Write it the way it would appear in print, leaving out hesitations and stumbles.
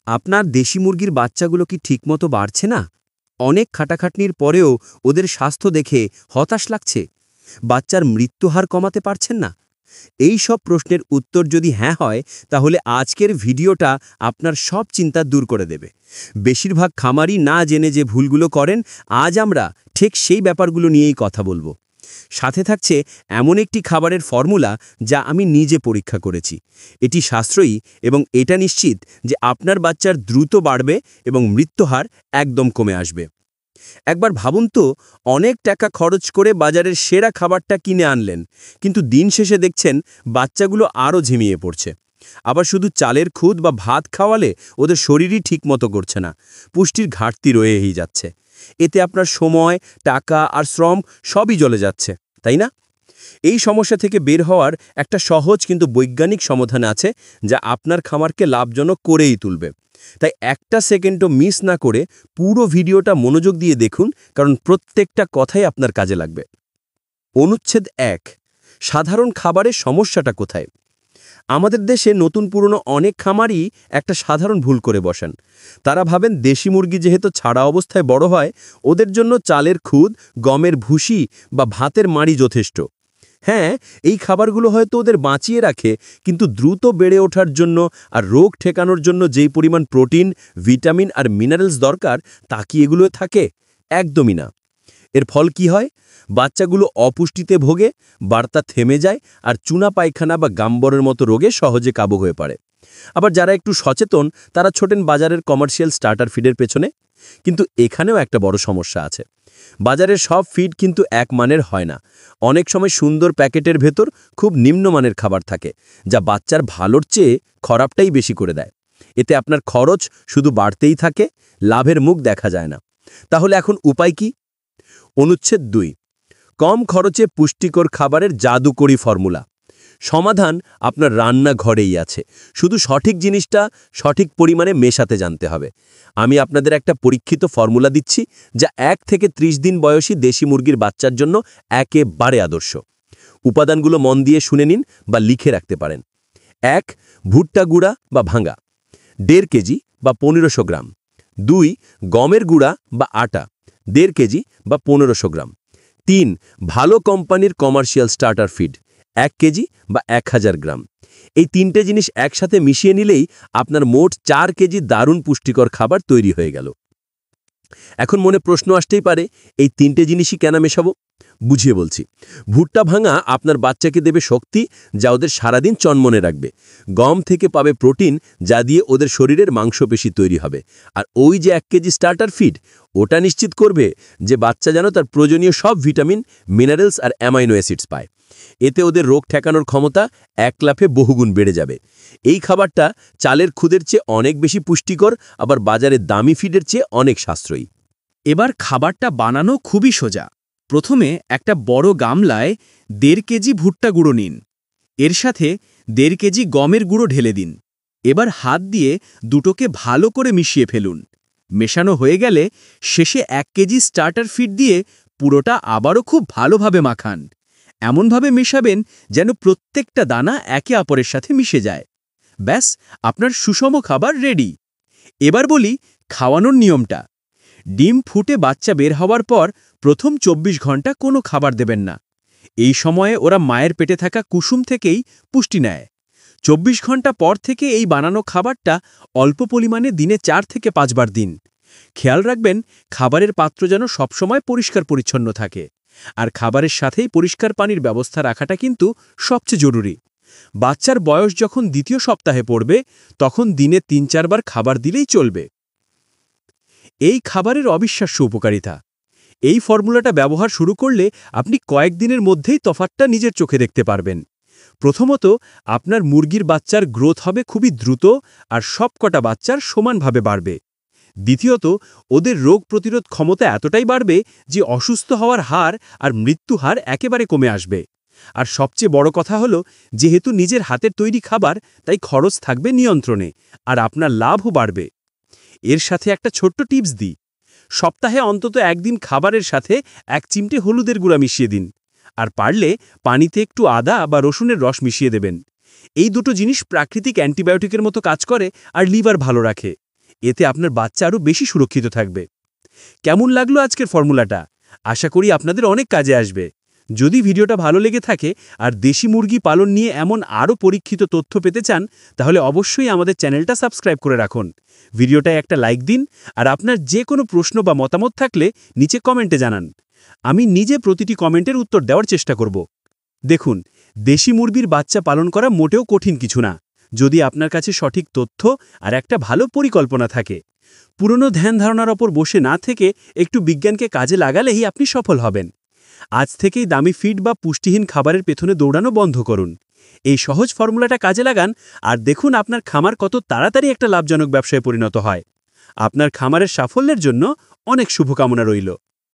আপনার দেশি মুরগির বাচ্চাগুলো কি ঠিকমতো বাড়ছে না? অনেক খাটাখাটনির পরেও ওদের স্বাস্থ্য দেখে হতাশ লাগছে। বাচ্চার মৃত্যুহার কমাতে পারছেন না? এই সব প্রশ্নের উত্তর যদি হ্যাঁ হয়, তাহলে আজকের ভিডিওটা আপনার সব চিন্তা দূর করে দেবে। বেশিরভাগ খামারি না জেনে যে ভুলগুলো করেন, আজ আমরা ঠিক সেই ব্যাপারগুলো নিয়েই কথা বলবো। সাথে থাকছে এমন একটি খাবারের ফর্মুলা যা আমি নিজে পরীক্ষা করেছি। এটি সাশ্রয়ী এবং এটা নিশ্চিত যে আপনার বাচ্চার দ্রুত বাড়বে এবং মৃত্যুহার একদম কমে আসবে। একবার ভাবুন তো, অনেক টাকা খরচ করে বাজারের সেরা খাবারটা কিনে আনলেন, কিন্তু দিন শেষে দেখছেন বাচ্চাগুলো আরও ঝিমিয়ে পড়ছে। আবার শুধু চালের খুদ বা ভাত খাওয়ালে ওদের শরীরই ঠিকমতো করছে না, পুষ্টির ঘাটতি রয়েই যাচ্ছে। এতে আপনার সময়, টাকা আর শ্রম সবই জ্বলে যাচ্ছে, তাই না? এই সমস্যা থেকে বের হওয়ার একটা সহজ কিন্তু বৈজ্ঞানিক সমাধান আছে, যা আপনার খামারকে লাভজনক করেই তুলবে। তাই একটা সেকেন্ডও মিস না করে পুরো ভিডিওটা মনোযোগ দিয়ে দেখুন, কারণ প্রত্যেকটা কথাই আপনার কাজে লাগবে। অনুচ্ছেদ ১, সাধারণ খাবারের সমস্যাটা কোথায়? আমাদের দেশে নতুন পুরনো অনেক খামারই একটা সাধারণ ভুল করে বসেন। তারা ভাবেন দেশি মুরগি যেহেতু ছাড়া অবস্থায় বড় হয়, ওদের জন্য চালের খুদ, গমের ভুসি বা ভাতের মাড়ি যথেষ্ট। হ্যাঁ, এই খাবারগুলো হয়তো ওদের বাঁচিয়ে রাখে, কিন্তু দ্রুত বেড়ে ওঠার জন্য আর রোগ ঠেকানোর জন্য যেই পরিমাণ প্রোটিন, ভিটামিন আর মিনারেলস দরকার, তা কি এগুলো থাকে? একদমই না। এর ফল কি হয়? বাচ্চাগুলো অপুষ্টিতে ভোগে, বার্তা থেমে যায় আর চুনা পায়খানা বা গাম্বরের মতো রোগে সহজে কাবু হয়ে পড়ে। আবার যারা একটু সচেতন, তারা ছোটেন বাজারের কমার্শিয়াল স্টার্টার ফিডের পেছনে। কিন্তু এখানেও একটা বড় সমস্যা আছে। বাজারের সব ফিড কিন্তু এক মানের হয় না। অনেক সময় সুন্দর প্যাকেটের ভেতর খুব নিম্নমানের খাবার থাকে, যা বাচ্চার ভালোর চেয়ে খারাপটাই বেশি করে দেয়। এতে আপনার খরচ শুধু বাড়তেই থাকে, লাভের মুখ দেখা যায় না। তাহলে এখন উপায় কি? অনুচ্ছেদ ২, কম খরচে পুষ্টিকর খাবারের জাদুকরি ফর্মুলা। সমাধান আপনার রান্নাঘরেই আছে, শুধু সঠিক জিনিসটা সঠিক পরিমাণে মেশাতে জানতে হবে। আমি আপনাদের একটা পরীক্ষিত ফর্মুলা দিচ্ছি, যা ১ থেকে ৩০ দিন বয়সী দেশি মুরগির বাচ্চার জন্য একেবারে আদর্শ। উপাদানগুলো মন দিয়ে শুনে নিন বা লিখে রাখতে পারেন। ১, ভুট্টা গুঁড়া বা ভাঙা ১.৫ কেজি বা ১৫০০ গ্রাম। ২, গমের গুঁড়া বা আটা ১.৫ কেজি বা ১৫০০ গ্রাম। ৩, ভালো কোম্পানির কমার্শিয়াল স্টার্টার ফিড ১ কেজি বা ১০০০ গ্রাম। এই ৩টে জিনিস একসাথে মিশিয়ে নিলেই আপনার মোট ৪ কেজি দারুণ পুষ্টিকর খাবার তৈরি হয়ে গেল। এখন মনে প্রশ্ন আসতেই পারে, এই ৩টে জিনিসই কেন মেশাবো? বুঝিয়ে বলছি। ভুট্টা ভাঙা আপনার বাচ্চাকে দেবে শক্তি, যা ওদের সারাদিন চনমনে রাখবে। গম থেকে পাবে প্রোটিন, যা দিয়ে ওদের শরীরের মাংসপেশি তৈরি হবে। আর ওই যে ১ কেজি স্টার্টার ফিড, ওটা নিশ্চিত করবে যে বাচ্চা যেন তার প্রয়োজনীয় সব ভিটামিন, মিনারেলস আর অ্যামাইনো অ্যাসিডস পায়। এতে ওদের রোগ ঠেকানোর ক্ষমতা এক লাফে বহুগুণ বেড়ে যাবে। এই খাবারটা চালের খুদের চেয়ে অনেক বেশি পুষ্টিকর, আবার বাজারে দামি ফিডের চেয়ে অনেক সাশ্রয়ী। এবার খাবারটা বানানো খুবই সোজা। প্রথমে একটা বড় গামলায় ১.৫ কেজি ভুট্টা গুঁড়ো নিন। এর সাথে ১.৫ কেজি গমের গুঁড়ো ঢেলে দিন। এবার হাত দিয়ে দুটোকে ভালো করে মিশিয়ে ফেলুন। মেশানো হয়ে গেলে শেষে ১ কেজি স্টার্টার ফিড দিয়ে পুরোটা আবারও খুব ভালোভাবে মাখান। এমনভাবে মেশাবেন যেন প্রত্যেকটা দানা একে অপরের সাথে মিশে যায়। ব্যাস, আপনার সুষম খাবার রেডি। এবার বলি খাওয়ানোর নিয়মটা। ডিম ফুটে বাচ্চা বের হওয়ার পর প্রথম ২৪ ঘন্টা কোনো খাবার দেবেন না। এই সময়ে ওরা মায়ের পেটে থাকা কুসুম থেকেই পুষ্টি নেয়। ২৪ ঘন্টা পর থেকে এই বানানো খাবারটা অল্প পরিমাণে দিনে ৪ থেকে ৫ বার দিন। খেয়াল রাখবেন খাবারের পাত্র যেন সবসময় পরিষ্কার পরিচ্ছন্ন থাকে। আর খাবারের সাথেই পরিষ্কার পানির ব্যবস্থা রাখাটা কিন্তু সবচেয়ে জরুরি। বাচ্চার বয়স যখন ২য় সপ্তাহে পড়বে, তখন দিনে ৩-৪ বার খাবার দিলেই চলবে। এই খাবারের অবিশ্বাস্য উপকারিতা। এই ফর্মুলাটা ব্যবহার শুরু করলে আপনি কয়েকদিনের মধ্যেই তফাৎটা নিজের চোখে দেখতে পারবেন। প্রথমত, আপনার মুরগির বাচ্চার গ্রোথ হবে খুবই দ্রুত আর সবকটা বাচ্চার সমানভাবে বাড়বে। দ্বিতীয়ত, ওদের রোগ প্রতিরোধ ক্ষমতা এতটাই বাড়বে যে অসুস্থ হওয়ার হার আর মৃত্যু হার একেবারে কমে আসবে। আর সবচেয়ে বড় কথা হলো, যেহেতু নিজের হাতের তৈরি খাবার, তাই খরচ থাকবে নিয়ন্ত্রণে আর আপনার লাভও বাড়বে। এর সাথে একটা ছোট্ট টিপস দিই। সপ্তাহে অন্তত একদিন খাবারের সাথে ১ চিমটে হলুদের গুঁড়া মিশিয়ে দিন। আর পারলে পানিতে একটু আদা বা রসুনের রস মিশিয়ে দেবেন। এই দুটো জিনিস প্রাকৃতিক অ্যান্টিবায়োটিকের মতো কাজ করে আর লিভার ভালো রাখে। এতে আপনার বাচ্চা আরও বেশি সুরক্ষিত থাকবে। কেমন লাগলো আজকের ফর্মুলাটা? আশা করি আপনাদের অনেক কাজে আসবে। যদি ভিডিওটা ভালো লেগে থাকে আর দেশি মুরগি পালন নিয়ে এমন আরও পরীক্ষিত তথ্য পেতে চান, তাহলে অবশ্যই আমাদের চ্যানেলটা সাবস্ক্রাইব করে রাখুন। ভিডিওটায় একটা লাইক দিন, আর আপনার যে কোনো প্রশ্ন বা মতামত থাকলে নিচে কমেন্টে জানান। আমি নিজে প্রতিটি কমেন্টের উত্তর দেওয়ার চেষ্টা করব। দেখুন, দেশি মুরগির বাচ্চা পালন করা মোটেও কঠিন কিছু না, যদি আপনার কাছে সঠিক তথ্য আর একটা ভালো পরিকল্পনা থাকে। পুরনো ধ্যান ধারণার ওপর বসে না থেকে একটু বিজ্ঞানকে কাজে লাগালেই আপনি সফল হবেন। আজ থেকেই দামি ফিড বা পুষ্টিহীন খাবারের পেছনে দৌড়ানো বন্ধ করুন। এই সহজ ফর্মুলাটা কাজে লাগান আর দেখুন আপনার খামার কত তাড়াতাড়ি একটা লাভজনক ব্যবসায় পরিণত হয়। আপনার খামারের সাফল্যের জন্য অনেক শুভকামনা রইল।